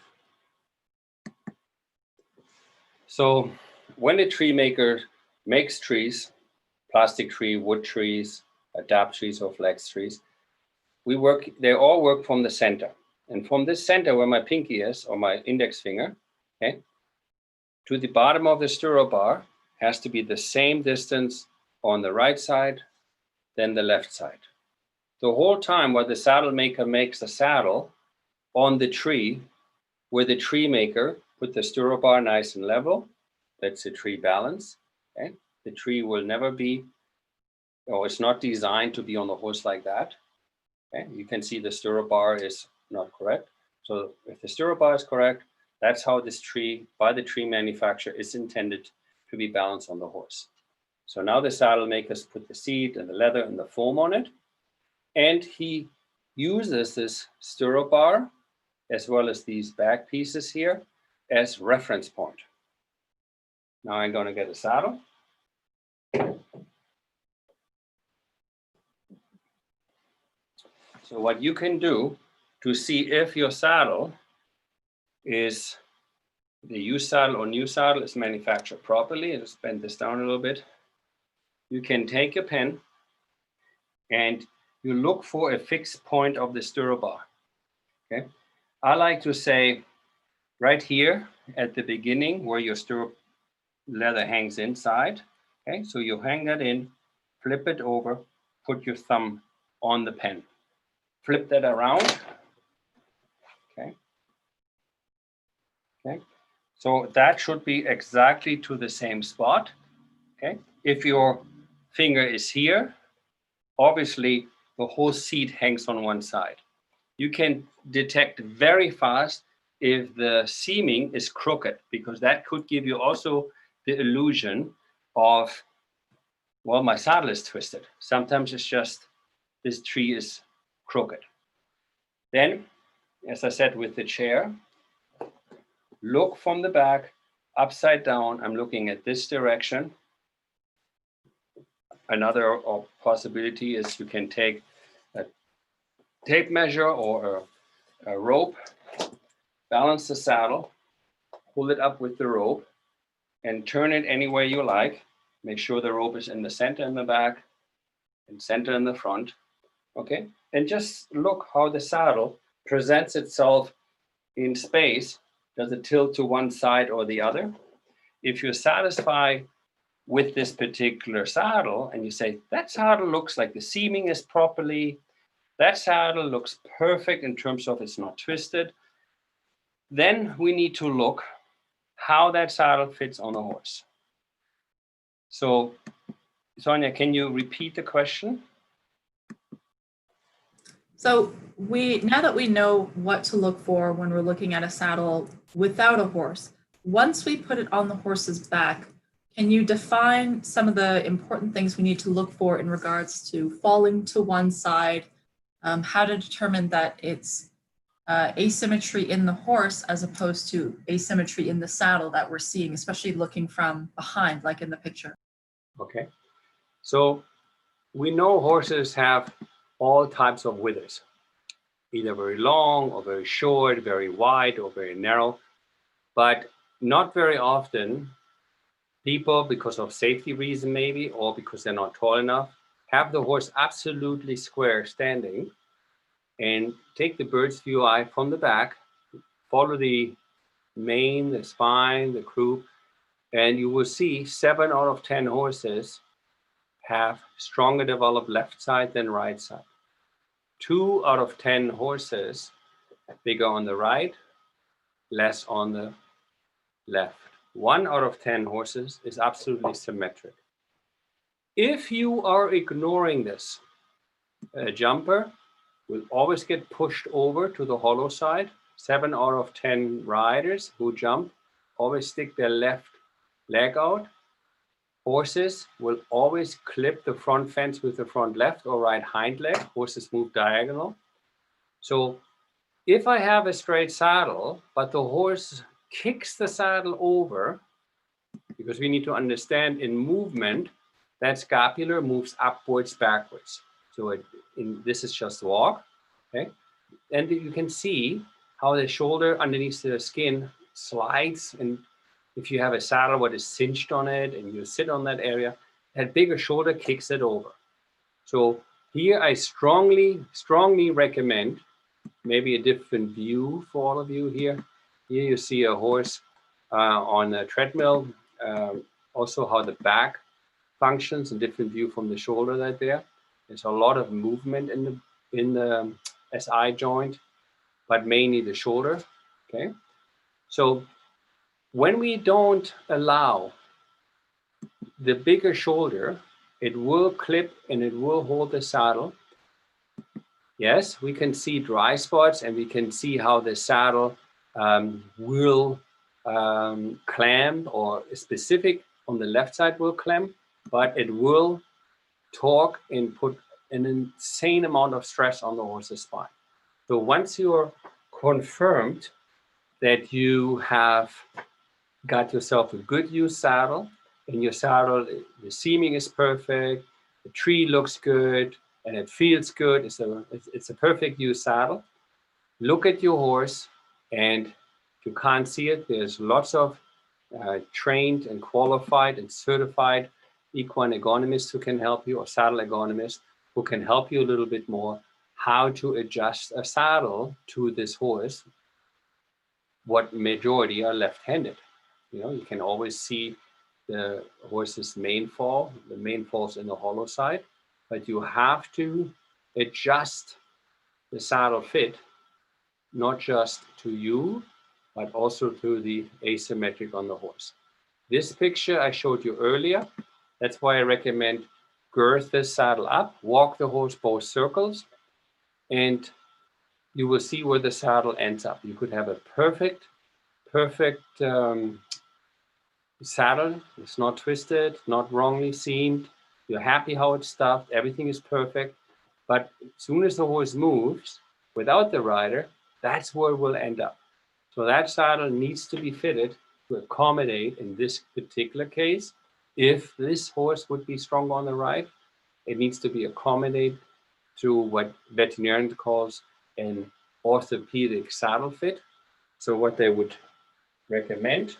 So when a tree maker makes trees, plastic tree, wood trees, adapt trees or flex trees, they all work from the center. And from this center where my pinky is, or my index finger, okay, to the bottom of the stirrup bar has to be the same distance on the right side than the left side. The whole time while the saddle maker makes the saddle on the tree, where the tree maker put the stirrup bar nice and level, that's the tree balance. Okay? The tree will never be, or it's not designed to be on the horse like that. Okay? You can see the stirrup bar is not correct. So if the stirrup bar is correct, that's how this tree, by the tree manufacturer, is intended to be balanced on the horse. So now the saddle makers put the seat and the leather and the foam on it, and he uses this stirrup bar as well as these back pieces here as reference point. Now I'm going to get a saddle. So what you can do to see if your saddle is the used saddle or new saddle is manufactured properly, I'll just bend this down a little bit. You can take a pen and you look for a fixed point of the stirrup bar. Okay, I like to say right here at the beginning where your stirrup leather hangs inside. Okay, so you hang that in, flip it over, put your thumb on the pen, flip that around. Okay. Okay. So that should be exactly to the same spot. Okay. If your finger is here, obviously the whole seat hangs on one side. You can detect very fast if the seaming is crooked, because that could give you also the illusion of, well, my saddle is twisted. Sometimes it's just this tree is crooked. Then, as I said with the chair, look from the back, upside down. I'm looking at this direction. Another possibility is you can take a tape measure or a rope, balance the saddle, pull it up with the rope, and turn it any way you like. Make sure the rope is in the center in the back and center in the front. Okay, and just look how the saddle presents itself in space. Does it tilt to one side or the other? If you're satisfied with this particular saddle and you say, that saddle looks like the seaming is properly, that saddle looks perfect in terms of it's not twisted, then we need to look how that saddle fits on a horse. So, Sonia, can you repeat the question? So now that we know what to look for when we're looking at a saddle without a horse, once we put it on the horse's back, can you define some of the important things we need to look for in regards to falling to one side, how to determine that it's asymmetry in the horse as opposed to asymmetry in the saddle that we're seeing, especially looking from behind, like in the picture? Okay, so we know horses have all types of withers, either very long or very short, very wide or very narrow, but not very often people, because of safety reason maybe, or because they're not tall enough, have the horse absolutely square standing and take the bird's view eye from the back, follow the mane, the spine, the croup, and you will see 7 out of 10 horses have stronger developed left side than right side. 2 out of 10 horses bigger on the right, less on the left. 1 out of 10 horses is absolutely symmetric. If you are ignoring this, a jumper will always get pushed over to the hollow side 7 out of 10 riders who jump always stick their left leg out. Horses will always clip the front fence with the front left or right hind leg. Horses move diagonal. So if I have a straight saddle, but the horse kicks the saddle over, because we need to understand in movement, that scapular moves upwards, backwards. So this is just walk, okay? And you can see how the shoulder underneath the skin slides. And if you have a saddle what is cinched on it and you sit on that area, that bigger shoulder kicks it over. So here I strongly recommend maybe a different view for all of you here. Here you see a horse on a treadmill, also how the back functions, a different view from the shoulder right there. There's a lot of movement in the SI joint, but mainly the shoulder, okay? So when we don't allow the bigger shoulder, it will clip and it will hold the saddle. Yes, we can see dry spots and we can see how the saddle will clamp, or specific on the left side will clamp, but it will torque and put an insane amount of stress on the horse's spine. So once you're confirmed that you have got yourself a good used saddle, and your saddle, the seaming is perfect, the tree looks good, and it feels good, it's a perfect used saddle, look at your horse, and if you can't see it, there's lots of trained and qualified and certified equine ergonomists who can help you, or saddle ergonomists who can help you a little bit more how to adjust a saddle to this horse. What majority are left-handed. You know, you can always see the horse's mane fall. The mane falls in the hollow side, but you have to adjust the saddle fit, not just to you, but also to the asymmetric on the horse. This picture I showed you earlier, that's why I recommend girth the saddle up, walk the horse both circles, and you will see where the saddle ends up. You could have a perfect saddle. It's not twisted, not wrongly seamed. You're happy how it's stuffed. Everything is perfect. But as soon as the horse moves without the rider, that's where it will end up. So that saddle needs to be fitted to accommodate, in this particular case, if this horse would be strong on the right, it needs to be accommodated to what veterinarian calls an orthopedic saddle fit. So what they would recommend,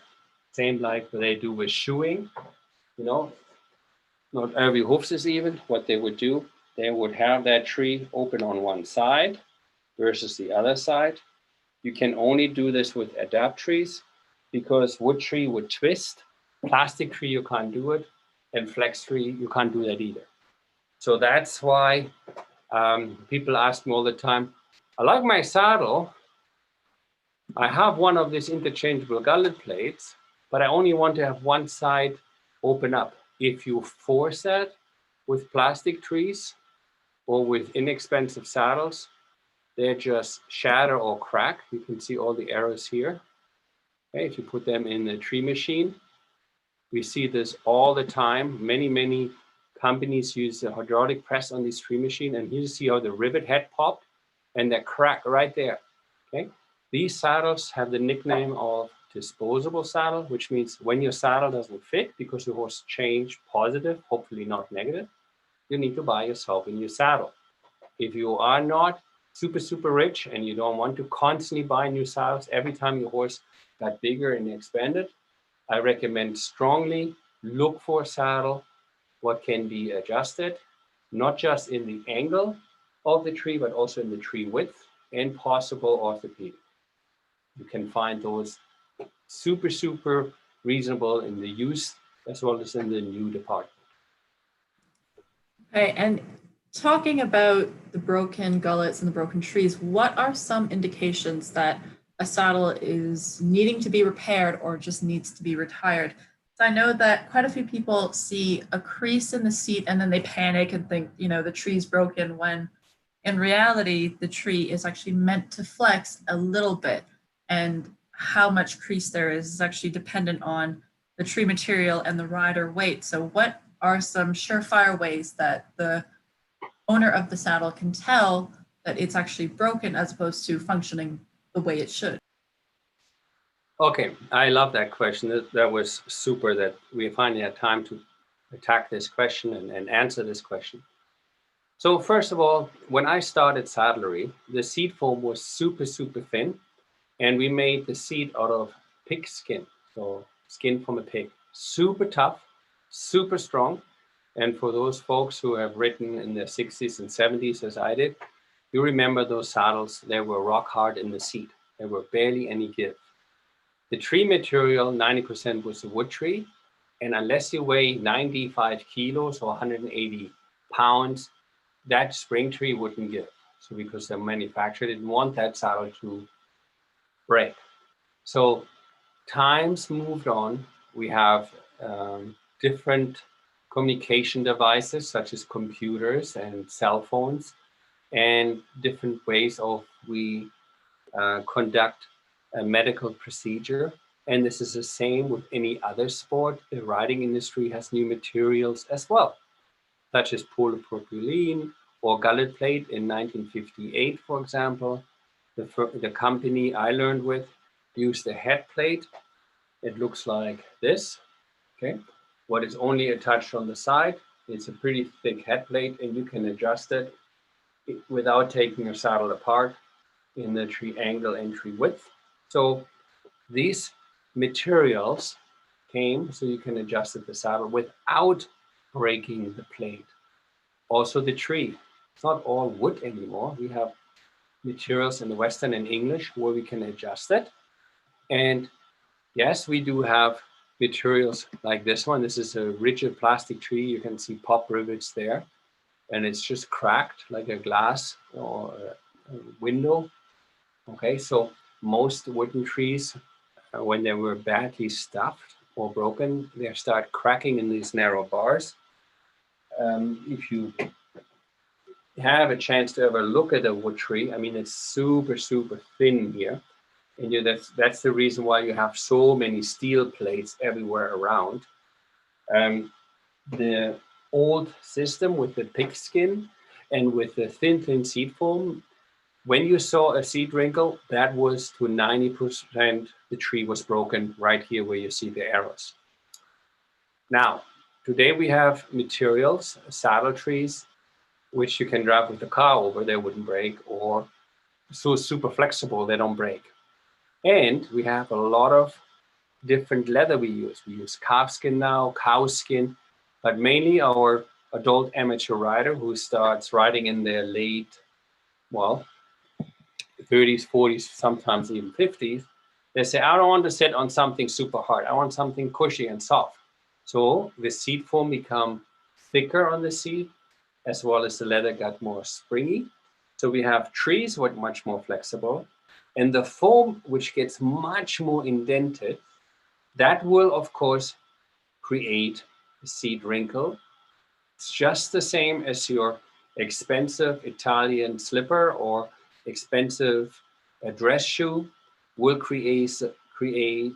same like what they do with shoeing, you know, not every hoof is even. What they would do, they would have that tree open on one side versus the other side. You can only do this with adapt trees because wood tree would twist. Plastic tree, you can't do it. And flex tree, you can't do that either. So that's why people ask me all the time, I like my saddle. I have one of these interchangeable gullet plates, but I only want to have one side open up. If you force that with plastic trees or with inexpensive saddles, they just shatter or crack. You can see all the arrows here. Okay, if you put them in the tree machine, we see this all the time. Many companies use the hydraulic press on this tree machine, and here you see how the rivet head popped and that crack right there. Okay, these saddles have the nickname of disposable saddle, which means when your saddle doesn't fit because your horse changed positive, hopefully not negative, you need to buy yourself a new saddle. If you are not super rich and you don't want to constantly buy new saddles every time your horse got bigger and expanded, I recommend strongly look for a saddle what can be adjusted, not just in the angle of the tree, but also in the tree width and possible orthopedic. You can find those super reasonable in the used as well as in the new department. Okay, and talking about the broken gullets and the broken trees, what are some indications that a saddle is needing to be repaired or just needs to be retired? So I know that quite a few people see a crease in the seat and then they panic and think, you know, the tree's broken when In reality, the tree is actually meant to flex a little bit, and how much crease there is actually dependent on the tree material and the rider weight. So what are some surefire ways that the owner of the saddle can tell that it's actually broken as opposed to functioning the way it should? Okay, I love that question. That was super that we finally had time to attack this question and answer this question. So first of all, when I started saddlery, the seat foam was super, super thin, and we made the seat out of pig skin, so skin from a pig. Super tough, super strong. And for those folks who have ridden in the 60s and 70s as I did, you remember those saddles, they were rock hard in the seat. There were barely any give. The tree material, 90% was a wood tree. And unless you weigh 95 kilos or 180 pounds, that spring tree wouldn't give. So because the manufacturer didn't want that saddle to break. So times moved on. We have different communication devices such as computers and cell phones, and different ways of we conduct a medical procedure. And this is the same with any other sport. The riding industry has new materials as well, such as polypropylene or gullet plate in 1958, for example. The company I learned with used a head plate. It looks like this, okay? What is only attached on the side, it's a pretty thick head plate, and you can adjust it without taking your saddle apart in the tree angle and tree width. So these materials came so you can adjust the saddle without breaking the plate. Also the tree, it's not all wood anymore. We have materials in the Western and English where we can adjust it. And yes, we do have materials like this one. This is a rigid plastic tree. You can see pop rivets there, and it's just cracked like a glass or a window. Okay, so most wooden trees, when they were badly stuffed or broken, they start cracking in these narrow bars. If you have a chance to ever look at a wood tree, I mean, it's super, super thin here. And that's the reason why you have so many steel plates everywhere around. The old system with the pigskin and with the thin seat foam, when you saw a seat wrinkle, that was to 90% the tree was broken right here where you see the arrows. Now, today we have materials, saddle trees, which you can drive with the car over, they wouldn't break, or so super flexible, they don't break. And we have a lot of different leather we use. We use calf skin now, cow skin, but mainly our adult amateur rider who starts riding in their late, 30s, 40s, sometimes even 50s. They say, I don't want to sit on something super hard. I want something cushy and soft. So the seat foam become thicker on the seat, as well as the leather got more springy. So we have trees with much more flexible. And the foam, which gets much more indented, that will, of course, create a seat wrinkle. It's just the same as your expensive Italian slipper or expensive dress shoe will create a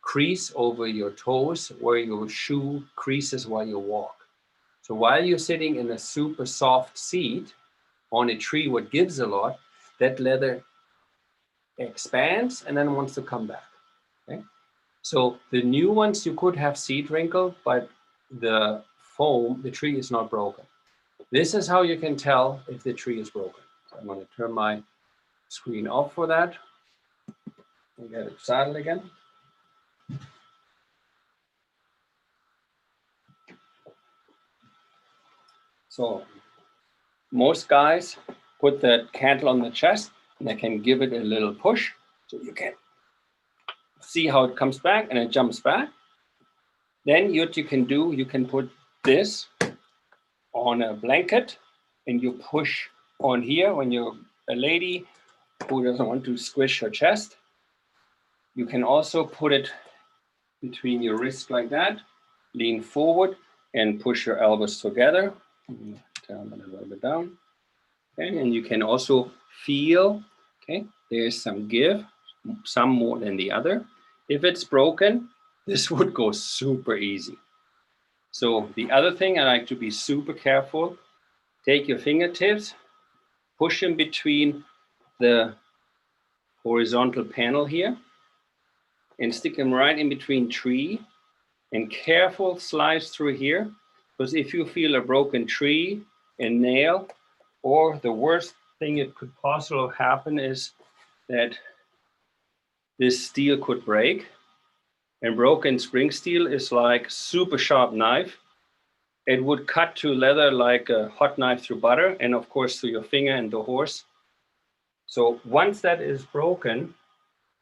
crease over your toes where your shoe creases while you walk. So while you're sitting in a super soft seat on a tree, what gives a lot, that leather expands and then wants to come back. Okay? So the new ones, you could have seat wrinkle, but the foam, the tree is not broken. This is how you can tell if the tree is broken. So I'm going to turn my screen off for that and get it saddled again. So most guys put the cantle on the chest and they can give it a little push so you can see how it comes back and it jumps back. Then what you can do, you can put this on a blanket and you push on here when you're a lady who doesn't want to squish her chest. You can also put it between your wrists like that, lean forward and push your elbows together. Turn them a little bit down. Okay, and you can also feel, okay, there's some give, some more than the other. If it's broken, this would go super easy. So the other thing I like to be super careful, take your fingertips, push them between the horizontal panel here and stick them right in between tree, and careful slice through here, because if you feel a broken tree and nail, or the worst thing it could possibly happen is that this steel could break. And broken spring steel is like super sharp knife. It would cut to leather like a hot knife through butter, and of course through your finger and the horse. So once that is broken,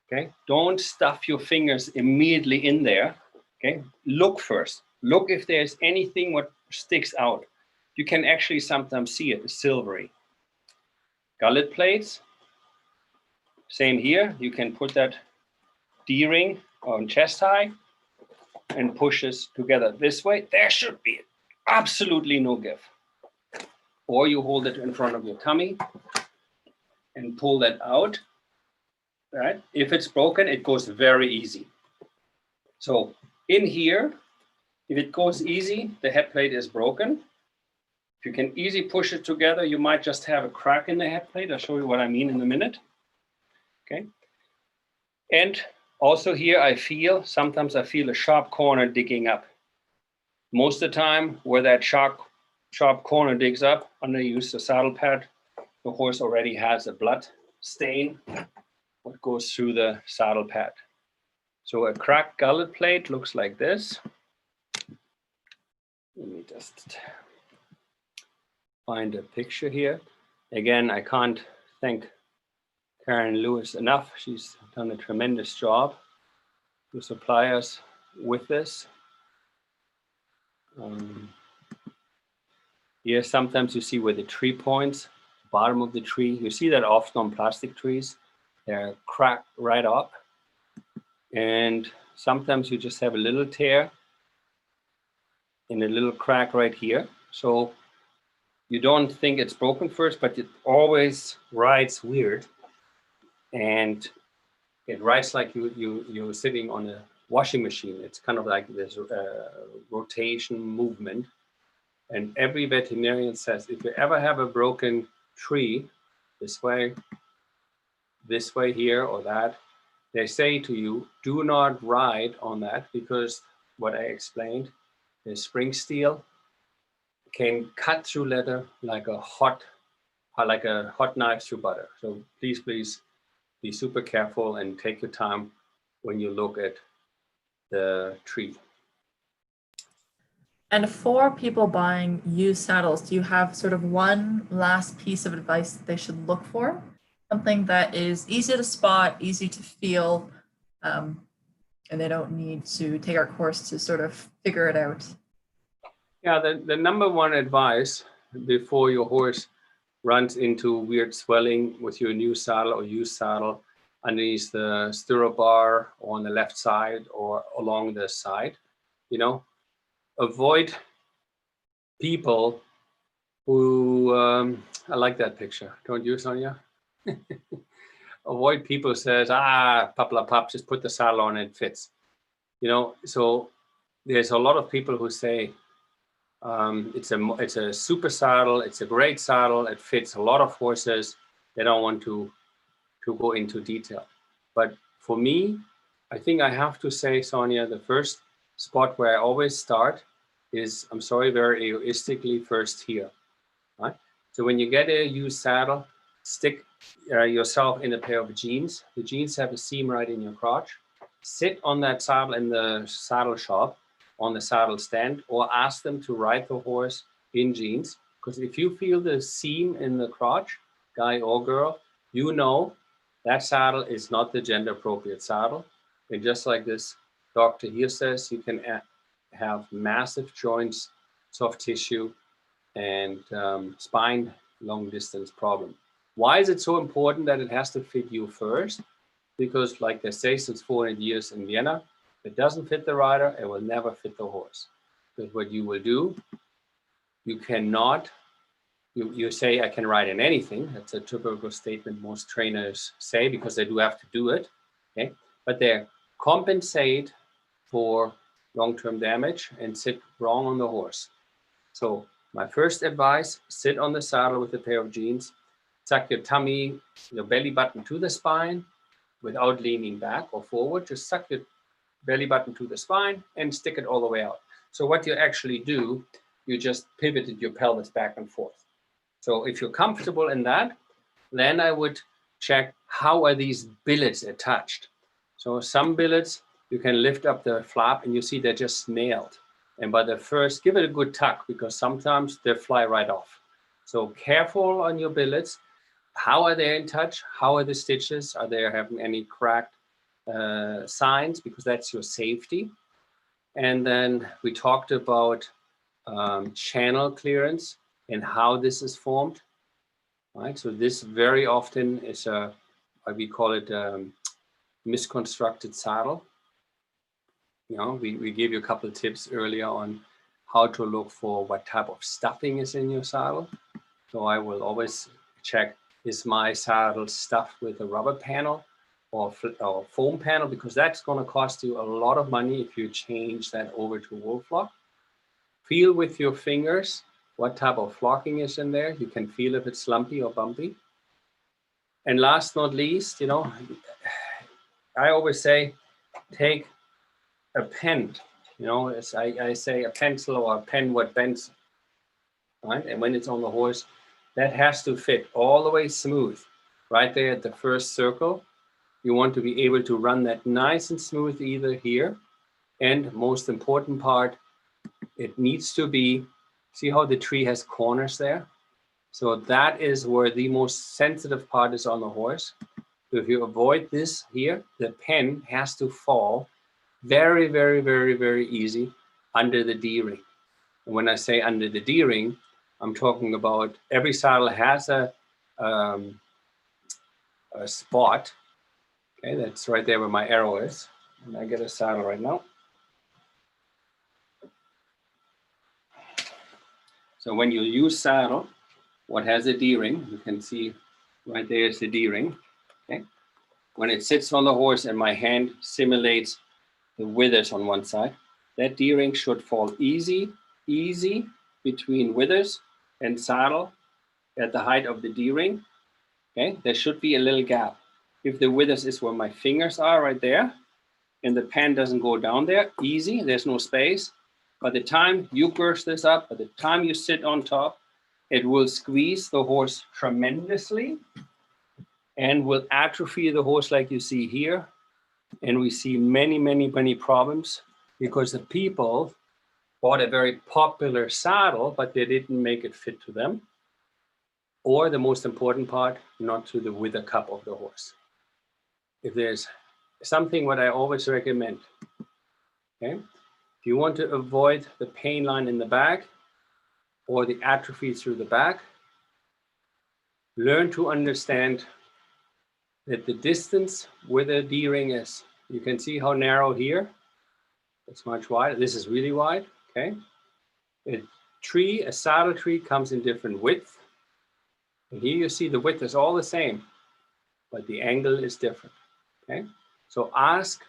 okay, don't stuff your fingers immediately in there. Okay, look first. Look if there's anything what sticks out. You can actually sometimes see it, it's silvery. Gullet plates, same here. You can put that D-ring on chest high and push this together this way. There should be absolutely no give. Or you hold it in front of your tummy and pull that out. Right? If it's broken, it goes very easy. So in here, if it goes easy, the head plate is broken. If you can easily push it together, you might just have a crack in the head plate. I'll show you what I mean in a minute. Okay. And also here, sometimes I feel a sharp corner digging up. Most of the time, where that sharp corner digs up, underneath the saddle pad, the horse already has a blood stain what goes through the saddle pad. So a cracked gullet plate looks like this. Let me just find a picture here. Again, I can't thank Karen Lewis enough. She's done a tremendous job to supply us with this. Here, sometimes you see where the tree points, bottom of the tree. You see that often on plastic trees. They're cracked right up. And sometimes you just have a little tear in a little crack right here. So you don't think it's broken first, but it always rides weird. And it rides like you're sitting on a washing machine. It's kind of like this rotation movement. And every veterinarian says, if you ever have a broken tree, this way here or that, they say to you, do not ride on that, because what I explained, the spring steel can cut through leather like a hot knife through butter. So please be super careful and take your time when you look at the tree. And for people buying used saddles, do you have sort of one last piece of advice that they should look for? Something that is easy to spot, easy to feel, and they don't need to take our course to sort of figure it out. Yeah, the number one advice before your horse runs into weird swelling with your new saddle or used saddle underneath the stirrup bar or on the left side or along the side, avoid people who, I like that picture, don't you, Sonia? Avoid people who says, pop, just put the saddle on, it fits. So there's a lot of people who say, it's a super saddle, it's a great saddle, it fits a lot of horses. They don't want to go into detail. But for me, I think I have to say, Sonia, the first spot where I always start is, I'm sorry, very egoistically, first here. Right? So when you get a used saddle, stick yourself in a pair of jeans. The jeans have a seam right in your crotch. Sit on that saddle in the saddle shop, on the saddle stand, or ask them to ride the horse in jeans. Because if you feel the seam in the crotch, guy or girl, you know that saddle is not the gender appropriate saddle. And just like this doctor here says, you can have massive joints, soft tissue, and spine long distance problem. Why is it so important that it has to fit you first? Because like they say since 400 years in Vienna, if it doesn't fit the rider, it will never fit the horse. Because what you will do, you cannot you say, I can ride in anything. That's a typical statement most trainers say because they do have to do it. Okay, but they compensate for long-term damage and sit wrong on the horse. So my first advice, sit on the saddle with a pair of jeans, tuck your tummy, your belly button to the spine without leaning back or forward. Just suck your belly button to the spine and stick it all the way out. So what you actually do, you just pivoted your pelvis back and forth. So if you're comfortable in that, then I would check how are these billets attached. So some billets, you can lift up the flap and you see they're just nailed. And by the first, give it a good tuck because sometimes they fly right off. So careful on your billets. How are they in touch? How are the stitches? Are they having any cracked signs? Because that's your safety. And then we talked about channel clearance and how this is formed. Right. So this very often is we call it misconstructed saddle. You know, we gave you a couple of tips earlier on how to look for what type of stuffing is in your saddle. So I will always check, is my saddle stuffed with a rubber panel or foam panel? Because that's going to cost you a lot of money if you change that over to wool flock. Feel with your fingers what type of flocking is in there. You can feel if it's lumpy or bumpy. And last not least, you know, I always say, take a pen, you know, as I say a pencil or a pen what bends, right? And when it's on the horse, that has to fit all the way smooth. Right there at the first circle, you want to be able to run that nice and smooth either here. And most important part, it needs to be, see how the tree has corners there? So that is where the most sensitive part is on the horse. So if you avoid this here, the pen has to fall very, very, very, very easy under the D-ring. And when I say under the D-ring, I'm talking about every saddle has a spot. Okay, that's right there where my arrow is. And I get a saddle right now. So when you use saddle, what has a D-ring, you can see right there is the D-ring. Okay. When it sits on the horse and my hand simulates the withers on one side, that D-ring should fall easy between withers and saddle at the height of the D-ring. Okay, there should be a little gap. If the withers is where my fingers are right there, and the pen doesn't go down there, easy, there's no space. By the time you burst this up, by the time you sit on top, it will squeeze the horse tremendously and will atrophy the horse like you see here. And we see many, many, many problems because the people bought a very popular saddle, but they didn't make it fit to them. Or the most important part, not to the wither cup of the horse. If there's something what I always recommend, okay, if you want to avoid the pain line in the back or the atrophy through the back, learn to understand that the distance where the D-ring is. You can see how narrow here. It's much wider. This is really wide, okay? A saddle tree comes in different width. And here you see the width is all the same, but the angle is different, okay? So ask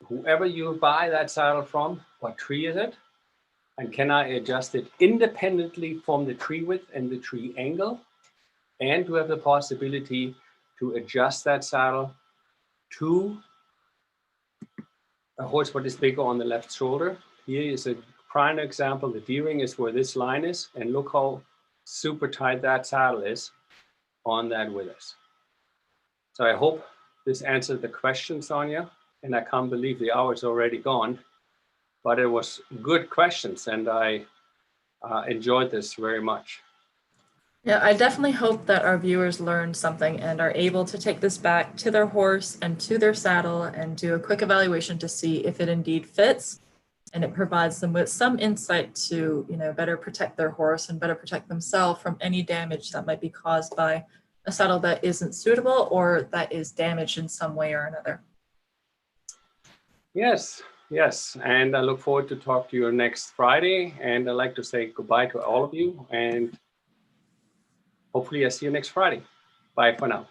whoever you buy that saddle from, what tree is it? And can I adjust it independently from the tree width and the tree angle? And to have the possibility to adjust that saddle to a horse what is bigger on the left shoulder. Here is a prime example. The D-ring is where this line is, and look how super tight that saddle is on that withers. So I hope this answered the question, Sonia, and I can't believe the hour is already gone, but it was good questions and I enjoyed this very much. Yeah, I definitely hope that our viewers learned something and are able to take this back to their horse and to their saddle and do a quick evaluation to see if it indeed fits, and it provides them with some insight to, you know, better protect their horse and better protect themselves from any damage that might be caused by a saddle that isn't suitable or that is damaged in some way or another. Yes, yes, and I look forward to talk to you next Friday, and I'd like to say goodbye to all of you, and hopefully I see you next Friday. Bye for now.